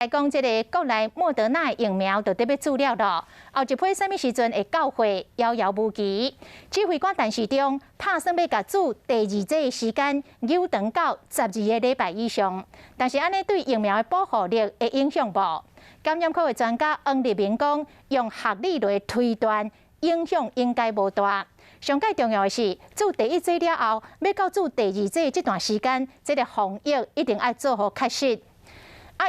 来讲，这个国内莫德纳疫苗就特别注了咯。后一批什么时阵会到货，遥遥无期。指挥官陈时中打算要甲注第二剂的时间扭长到12个礼拜以上，但是安尼对疫苗的保护力会影响无？感染科的专家黄立明讲，用学理来推断，影响应该无大。上界重要的是，注第一剂了后，要到注第二剂这段时间，这个防疫一定要做好确实。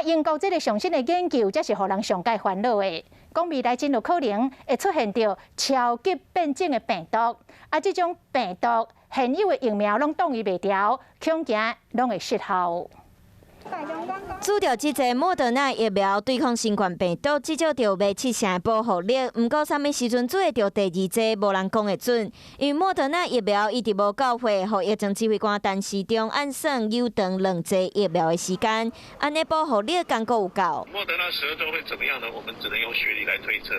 英国这个上新的研究，才是互人上界烦恼的。讲未来真有可能会出现到超级变种的病毒，这种病毒现有的疫苗拢挡伊袂牢，恐惊拢会失效。注着这个莫德纳疫苗对抗新冠病毒，至少着7成的保护力。不过，啥物时阵做会着第二剂，无人讲会准。因为莫德纳疫苗一直无到货，互疫情指挥官陈时中按算有长2剂疫苗的时间，安尼保护力敢够有够？莫德纳12周会怎么样呢？我们只能用学理来推测。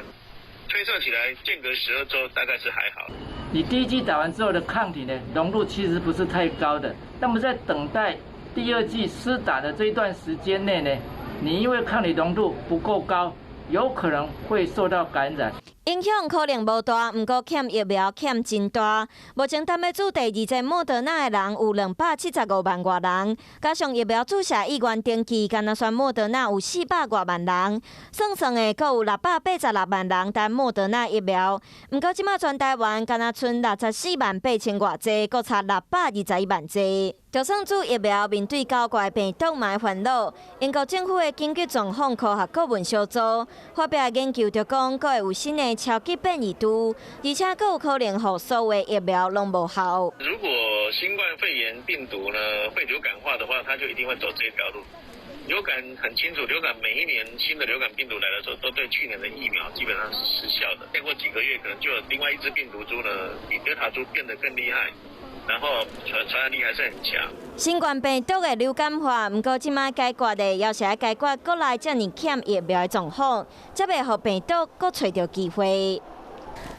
推测起来，间隔12周大概是还好。你第一剂打完之后的抗体呢，浓度其实不是太高的。那么在等待第二剂施打的这一段时间内呢，你因为抗体浓度不够高，有可能会受到感染。影响可能无大，不过欠疫苗欠真大。目前担要注第二剂莫德纳的人有275万多人，加上疫苗注射意愿登记，敢若选莫德纳有400多万人，算的阁有686万人打莫德纳疫苗。不过即马全台湾敢若剩64万8千多剂，阁差621万剂。就算注疫苗，面对高怪病毒嘛烦恼。英国政府的紧急状况科学顾问小组发表研究，就讲阁会有新的超级变异株，而且阁有可能互所有疫苗拢无效。如果新冠肺炎病毒呢会流感化的话，它就一定会走这条路。流感很清楚，流感每一年新的流感病毒来的时候，都对去年的疫苗基本上是失效的。再过几个月，可能就有另外一只病毒株呢，比德塔株变得更厉害。然后传染力还是很强。新冠病毒的流感化，不过即摆解决的，要是要解决国内这么欠疫苗的状况，才袂互病毒搁找到机会。